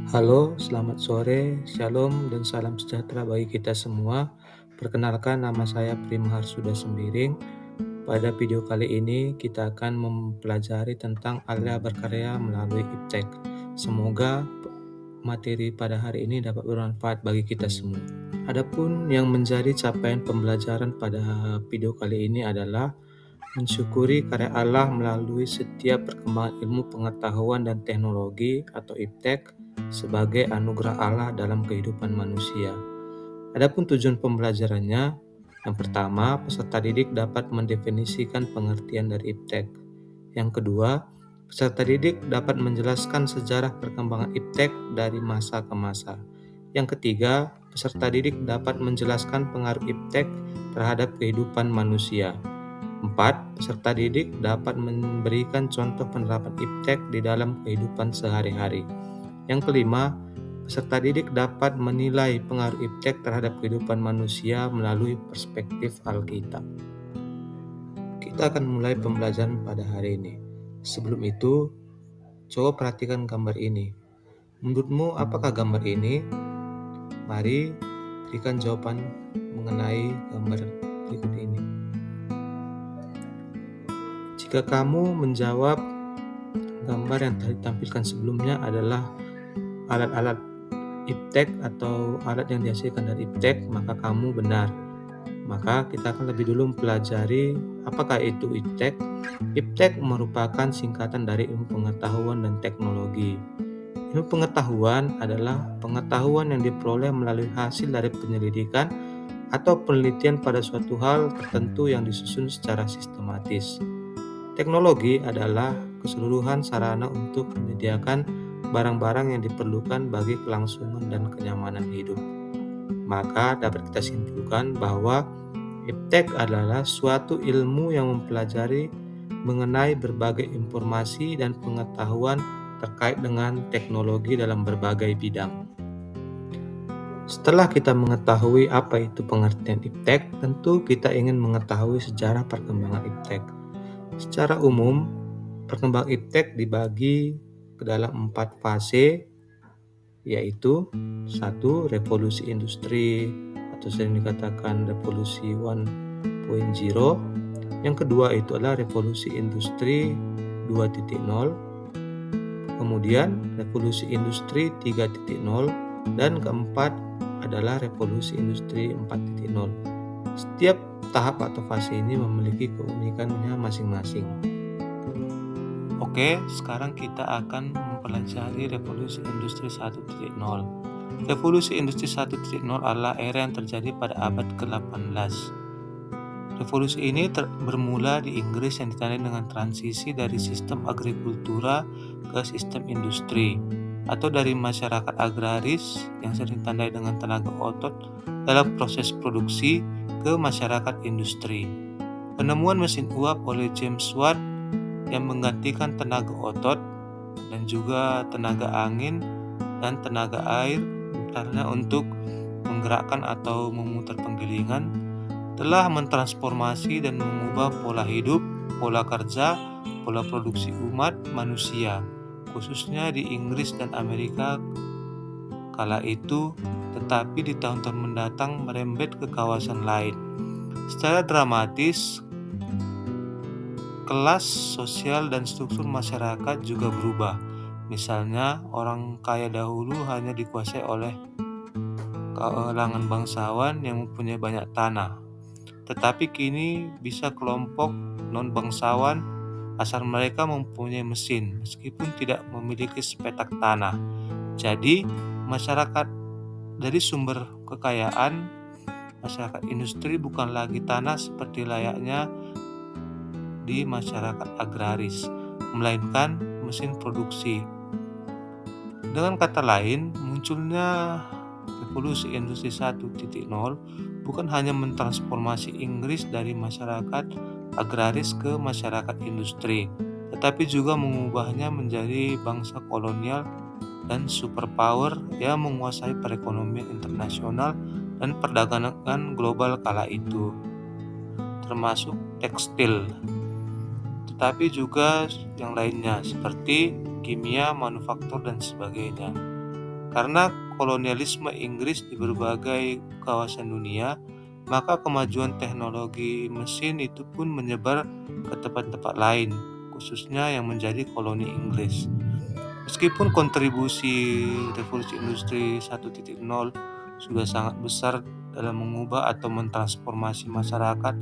Halo, selamat sore, shalom, dan salam sejahtera bagi kita semua. Perkenalkan, nama saya Primhar Suda Sembiring. Pada video kali ini, kita akan mempelajari tentang alih berkarya melalui iptek. Semoga materi pada hari ini dapat bermanfaat bagi kita semua. Adapun yang menjadi capaian pembelajaran pada video kali ini adalah mensyukuri karya Allah melalui setiap perkembangan ilmu pengetahuan dan teknologi atau iptek sebagai anugerah Allah dalam kehidupan manusia. Adapun tujuan pembelajarannya, yang pertama, peserta didik dapat mendefinisikan pengertian dari iptek. Yang kedua, peserta didik dapat menjelaskan sejarah perkembangan iptek dari masa ke masa. Yang ketiga, peserta didik dapat menjelaskan pengaruh iptek terhadap kehidupan manusia. 4. Peserta didik dapat memberikan contoh penerapan iptek di dalam kehidupan sehari-hari. Yang kelima, peserta didik dapat menilai pengaruh iptek terhadap kehidupan manusia melalui perspektif Alkitab. Kita akan mulai pembelajaran pada hari ini. Sebelum itu, coba perhatikan gambar ini. Menurutmu, apakah gambar ini? Mari berikan jawaban mengenai gambar berikut ini. Jika kamu menjawab gambar yang tadi ditampilkan sebelumnya adalah alat-alat iptek atau alat yang dihasilkan dari iptek, maka kamu benar. Maka kita akan lebih dulu mempelajari apakah itu iptek. Iptek merupakan singkatan dari ilmu pengetahuan dan teknologi. Ilmu pengetahuan adalah pengetahuan yang diperoleh melalui hasil dari penyelidikan atau penelitian pada suatu hal tertentu yang disusun secara sistematis. Teknologi adalah keseluruhan sarana untuk menyediakan barang-barang yang diperlukan bagi kelangsungan dan kenyamanan hidup. Maka dapat kita simpulkan bahwa iptek adalah suatu ilmu yang mempelajari mengenai berbagai informasi dan pengetahuan terkait dengan teknologi dalam berbagai bidang. Setelah kita mengetahui apa itu pengertian iptek, tentu kita ingin mengetahui sejarah perkembangan iptek. Secara umum, perkembangan iptek dibagi ke dalam 4 fase, yaitu 1. Revolusi industri atau sering dikatakan revolusi 1.0. Yang kedua itu adalah revolusi industri 2.0, kemudian revolusi industri 3.0, dan keempat adalah revolusi industri 4.0. Setiap tahap atau fase ini memiliki keunikannya masing-masing. Oke, sekarang kita akan mempelajari revolusi industri 1.0. Revolusi industri 1.0 adalah era yang terjadi pada abad ke-18. Revolusi ini bermula di Inggris yang ditandai dengan transisi dari sistem agrikultura ke sistem industri, atau dari masyarakat agraris yang sering ditandai dengan tenaga otot dalam proses produksi ke masyarakat industri. Penemuan mesin uap oleh James Watt yang menggantikan tenaga otot dan juga tenaga angin dan tenaga air misalnya untuk menggerakkan atau memutar penggilingan telah mentransformasi dan mengubah pola hidup, pola kerja, pola produksi umat manusia, khususnya di Inggris dan Amerika kala itu, tetapi di tahun-tahun mendatang merembet ke kawasan lain. Secara dramatis, kelas sosial dan struktur masyarakat juga berubah. Misalnya, orang kaya dahulu hanya dikuasai oleh kalangan bangsawan yang mempunyai banyak tanah. Tetapi kini bisa kelompok non-bangsawan asal mereka mempunyai mesin, meskipun tidak memiliki sepetak tanah. Jadi, masyarakat dari sumber kekayaan, masyarakat industri bukan lagi tanah seperti layaknya di masyarakat agraris, melainkan mesin produksi. Dengan kata lain, munculnya revolusi industri 1.0 bukan hanya mentransformasi Inggris dari masyarakat agraris ke masyarakat industri, tetapi juga mengubahnya menjadi bangsa kolonial dan superpower yang menguasai perekonomian internasional dan perdagangan global kala itu, termasuk tekstil, tetapi juga yang lainnya seperti kimia, manufaktur, dan sebagainya. Karena kolonialisme Inggris di berbagai kawasan dunia, maka kemajuan teknologi mesin itu pun menyebar ke tempat-tempat lain, khususnya yang menjadi koloni Inggris. Meskipun kontribusi revolusi industri 1.0 sudah sangat besar dalam mengubah atau mentransformasi masyarakat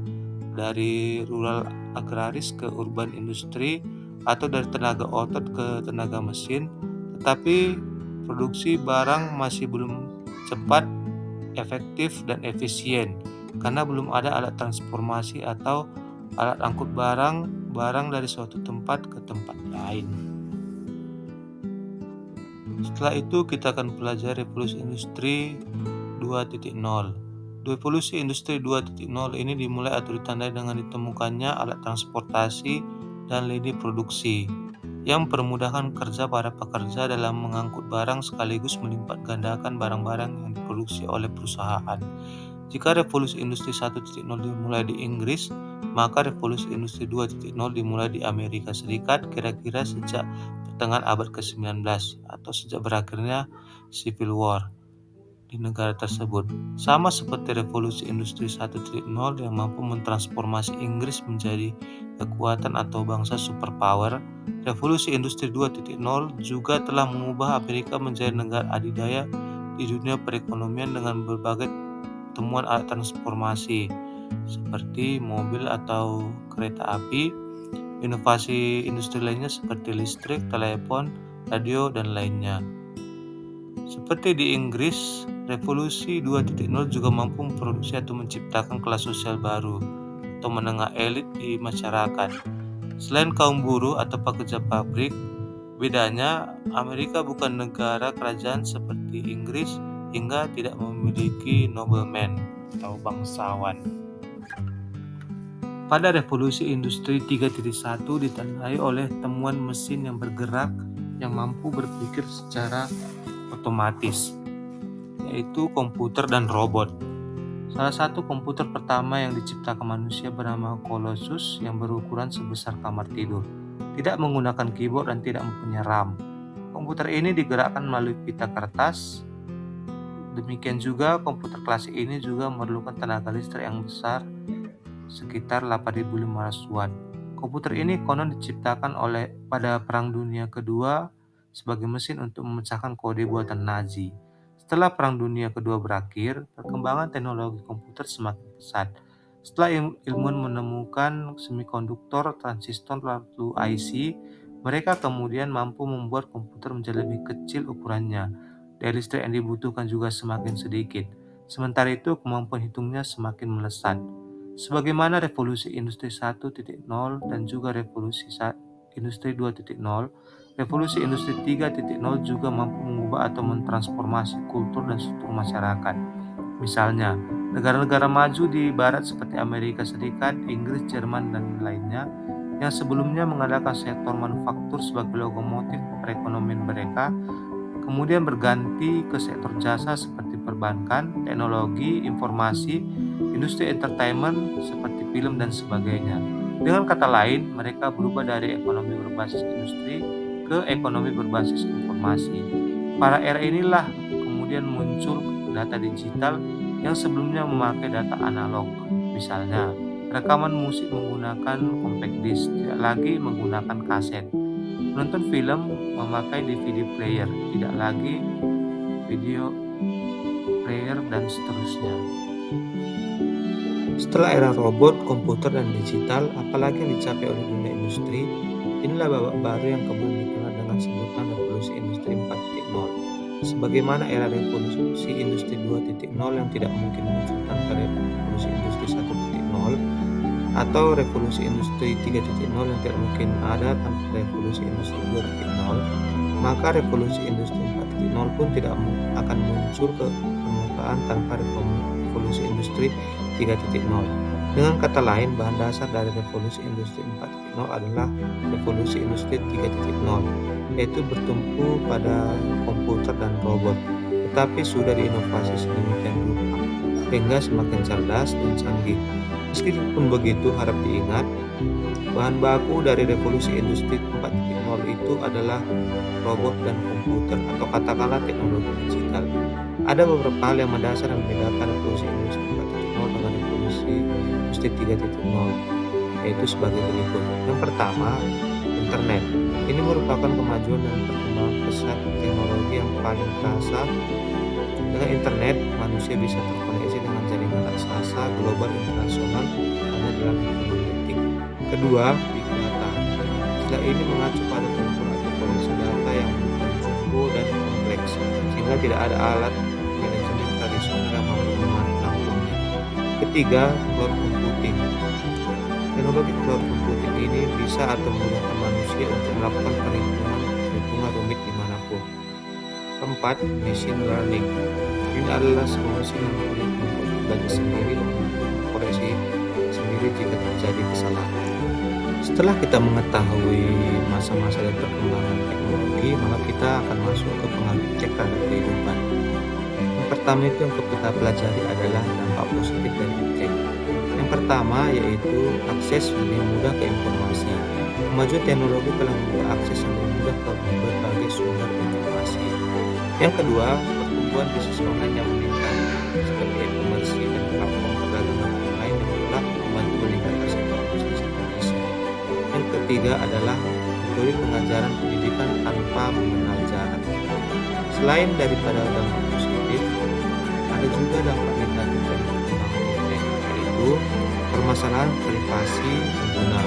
dari rural agraris ke urban industri atau dari tenaga otot ke tenaga mesin, tetapi produksi barang masih belum cepat, efektif, dan efisien karena belum ada alat transformasi atau alat angkut barang dari suatu tempat ke tempat lain. Setelah itu kita akan pelajari revolusi industri 2.0. Revolusi industri 2.0 ini dimulai atau ditandai dengan ditemukannya alat transportasi dan lini produksi yang mempermudahkan kerja para pekerja dalam mengangkut barang sekaligus melipat gandakan barang-barang yang diproduksi oleh perusahaan. Jika revolusi industri 1.0 dimulai di Inggris, maka revolusi industri 2.0 dimulai di Amerika Serikat kira-kira sejak pertengahan abad ke-19 atau sejak berakhirnya Civil War di negara tersebut. Sama seperti revolusi industri 1.0 yang mampu mentransformasi Inggris menjadi kekuatan atau bangsa superpower, revolusi industri 2.0 juga telah mengubah Amerika menjadi negara adidaya di dunia perekonomian dengan berbagai temuan alat transformasi seperti mobil atau kereta api, inovasi industri lainnya seperti listrik, telepon, radio, dan lainnya. Seperti di Inggris, revolusi 2.0 juga mampu memproduksi atau menciptakan kelas sosial baru atau menengah elit di masyarakat. Selain kaum buruh atau pekerja pabrik, bedanya Amerika bukan negara kerajaan seperti Inggris hingga tidak memiliki nobleman atau bangsawan. Pada revolusi industri 3.1 ditandai oleh temuan mesin yang bergerak yang mampu berpikir secara otomatis, yaitu komputer dan robot. Salah satu komputer pertama yang diciptakan manusia bernama Colossus yang berukuran sebesar kamar tidur, tidak menggunakan keyboard dan tidak mempunyai RAM. Komputer ini digerakkan melalui pita kertas. Demikian juga komputer klasik ini juga memerlukan tenaga listrik yang besar, sekitar 8.500 watt. Komputer ini konon diciptakan pada Perang Dunia Kedua sebagai mesin untuk memecahkan kode buatan Nazi. Setelah Perang Dunia Kedua berakhir, perkembangan teknologi komputer semakin pesat. Setelah ilmuwan menemukan semikonduktor, transistor, lalu IC, mereka kemudian mampu membuat komputer menjadi lebih kecil ukurannya. Daya listrik yang dibutuhkan juga semakin sedikit. Sementara itu, kemampuan hitungnya semakin melesat. Sebagaimana revolusi industri 1.0 dan juga revolusi industri 2.0, revolusi industri 3.0 juga mampu mengubah atau mentransformasi kultur dan struktur masyarakat. Misalnya, negara-negara maju di barat seperti Amerika Serikat, Inggris, Jerman, dan lainnya yang sebelumnya mengandalkan sektor manufaktur sebagai lokomotif perekonomian mereka, kemudian berganti ke sektor jasa seperti perbankan, teknologi, informasi, industri entertainment seperti film dan sebagainya. Dengan kata lain, mereka berubah dari ekonomi berbasis industri ke ekonomi berbasis informasi. Pada era inilah kemudian muncul data digital yang sebelumnya memakai data analog. Misalnya, rekaman musik menggunakan compact disc, tidak lagi menggunakan kaset. Menonton film memakai DVD player, tidak lagi video player, dan seterusnya. Setelah era robot, komputer, dan digital, apalagi yang dicapai oleh dunia industri, inilah babak baru yang kemudian dikenal dengan sebutan revolusi industri 4.0. Sebagaimana era revolusi industri 2.0 yang tidak mungkin muncul tanpa revolusi industri 1.0, atau revolusi industri 3.0 yang tidak mungkin ada tanpa revolusi industri 2.0, maka revolusi industri 4.0 pun tidak akan muncul ke permukaan tanpa revolusi industri 3.0. Dengan kata lain, bahan dasar dari revolusi industri 4.0 adalah revolusi industri 3.0, yaitu bertumpu pada komputer dan robot, tetapi sudah diinovasi sedemikian rupa sehingga semakin cerdas dan canggih. Meskipun begitu, harap diingat, bahan baku dari revolusi industri 4.0 4.0 itu adalah robot dan komputer atau katakanlah teknologi digital. Ada beberapa hal yang mendasar yang membedakan revolusi industri 4.0 dengan revolusi industri 3.0, yaitu sebagai berikut. Yang pertama, internet. Ini merupakan kemajuan dan perkembangan pesat teknologi yang paling terasa. Dengan internet, manusia bisa terkoneksi dengan jaringan raksasa global internasional hanya dalam hitungan detik. Kedua, big data. Istilah ini mengacu pada kumpul atau koleksi data yang jumbo dan kompleks, sehingga tidak ada alat manajemen tradisional yang mampu menampungnya. Ketiga, cloud computing. Teknologi cloud computing ini bisa atau memudahkan manusia untuk melakukan perhitungan rumit dimanapun. Keempat, machine learning. Ini adalah sebuah mesin yang mempunyai belajar sendiri dan koreksi sendiri jika terjadi kesalahan. Setelah kita mengetahui masa-masa dan perkembangan teknologi, maka kita akan masuk ke pengaruh iptek terhadap kehidupan. Yang pertama itu yang kita pelajari adalah dampak positif dari iptek. Yang pertama yaitu akses lebih mudah ke informasi. Kemajuan teknologi telah membuat akses yang lebih mudah ke berbagai sumber informasi. Yang kedua, pertumbuhan bisnis online yang meningkat seperti e-commerce dan platform perdagangan online yang telah membantu meningkatkan sektor bisnis Indonesia. Yang ketiga adalah metode pengajaran pendidikan tanpa mengenal jarak. Selain daripada dampak positif, ada juga dampak negatif dari perkembangan iptek, yaitu permasalahan privasi pengguna.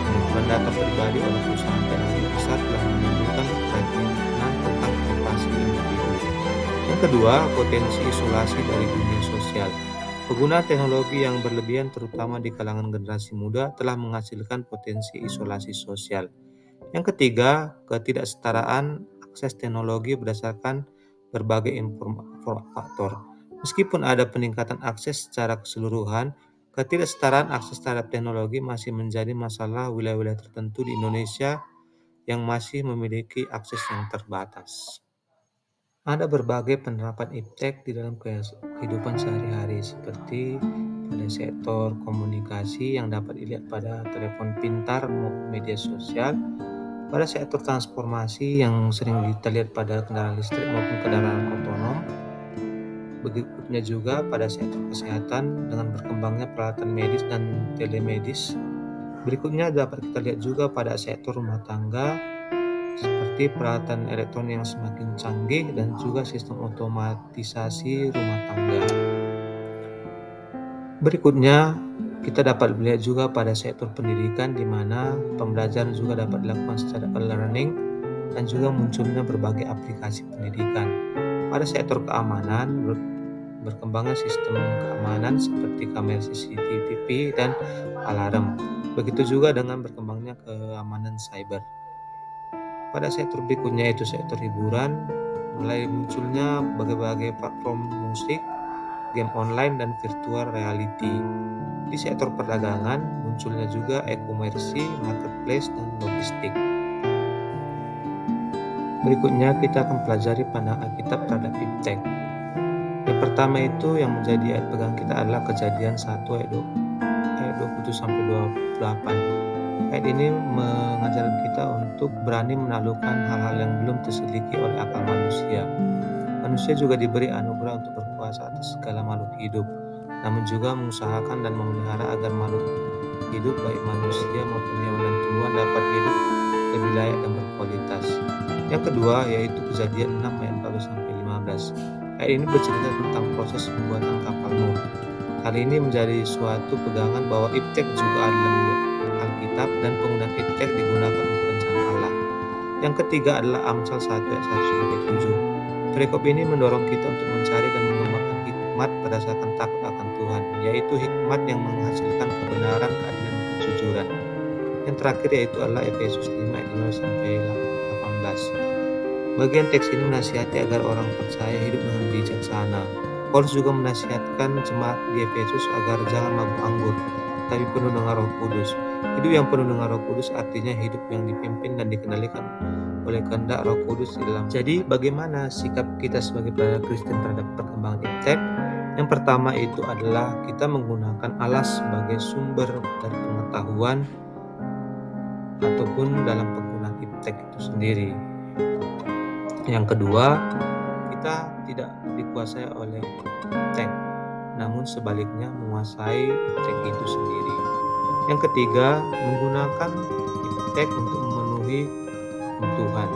Pengumpulan data pribadi oleh perusahaan teknologi besar telah menimbulkan keraguan tentang privasi individu. Yang kedua, potensi isolasi dari dunia sosial. Penggunaan teknologi yang berlebihan terutama di kalangan generasi muda telah menghasilkan potensi isolasi sosial. Yang ketiga, ketidaksetaraan akses teknologi berdasarkan berbagai faktor. Meskipun ada peningkatan akses secara keseluruhan, ketidaksetaraan akses terhadap teknologi masih menjadi masalah wilayah-wilayah tertentu di Indonesia yang masih memiliki akses yang terbatas. Ada berbagai penerapan iptek di dalam kehidupan sehari-hari seperti pada sektor komunikasi yang dapat dilihat pada telepon pintar maupun media sosial, pada sektor transformasi yang sering kita lihat pada kendaraan listrik maupun kendaraan otonom. Berikutnya juga pada sektor kesehatan dengan berkembangnya peralatan medis dan telemedis. Berikutnya dapat kita lihat juga pada sektor rumah tangga seperti peralatan elektronik yang semakin canggih dan juga sistem otomatisasi rumah tangga. Berikutnya kita dapat melihat juga pada sektor pendidikan di mana pembelajaran juga dapat dilakukan secara e-learning dan juga munculnya berbagai aplikasi pendidikan. Pada sektor keamanan, berkembangnya sistem keamanan seperti kamera CCTV dan alarm. Begitu juga dengan berkembangnya keamanan cyber. Pada sektor berikutnya yaitu sektor hiburan, mulai munculnya berbagai platform musik, game online dan virtual reality. Di sektor perdagangan, munculnya juga e-commerce, marketplace dan logistik. Berikutnya kita akan pelajari pandangan Alkitab terhadap iptek. Yang pertama itu yang menjadi ayat pegang kita adalah Kejadian 1 ayat 27-28. Ayat ini mengajarkan kita untuk berani menaklukkan hal-hal yang belum terselidiki oleh akal manusia. Manusia juga diberi anugerah untuk berkuasa atas segala makhluk hidup, namun juga mengusahakan dan memelihara agar makhluk hidup baik manusia maupun hewan dan tumbuhan dapat hidup lebih layak dan berkualitas. Yang kedua yaitu Kejadian 6 ayat 14-15. Ayat ini bercerita tentang proses pembuatan kapal Nuh. Hal ini menjadi suatu pegangan bahwa iptek juga ada dalam Alkitab dan penggunaan iptek digunakan untuk rencana Allah. Yang ketiga adalah Amsal 1 ayat 1-7. Perikop ini mendorong kita untuk mencari dan mengembangkan hikmat berdasarkan takut akan Tuhan, yaitu hikmat yang menghasilkan kebenaran, keadilan, dan kejujuran. Yang terakhir yaitu adalah Efesus 5 ayat 5-18. Bagian teks ini menasihati agar orang percaya hidup dengan bijaksana. Paulus juga menasihatkan jemaat di Efesus agar jangan mabuk anggur, tapi penuh dengan Roh Kudus. Hidup yang penuh dengan Roh Kudus artinya hidup yang dipimpin dan dikendalikan oleh kehendak Roh Kudus di dalam. Jadi, bagaimana sikap kita sebagai pelajar Kristen terhadap perkembangan iptek? Yang pertama itu adalah kita menggunakan Allah sebagai sumber dari pengetahuan ataupun dalam penggunaan iptek itu sendiri. Yang kedua, kita tidak dikuasai oleh iptek, namun sebaliknya menguasai iptek itu sendiri. Yang ketiga, menggunakan iptek untuk memenuhi kebutuhan.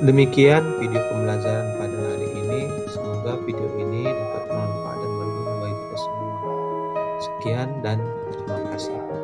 Demikian video pembelajaran pada hari ini. Semoga video ini dapat bermanfaat dan berguna bagi kita semua. Sekian dan terima kasih.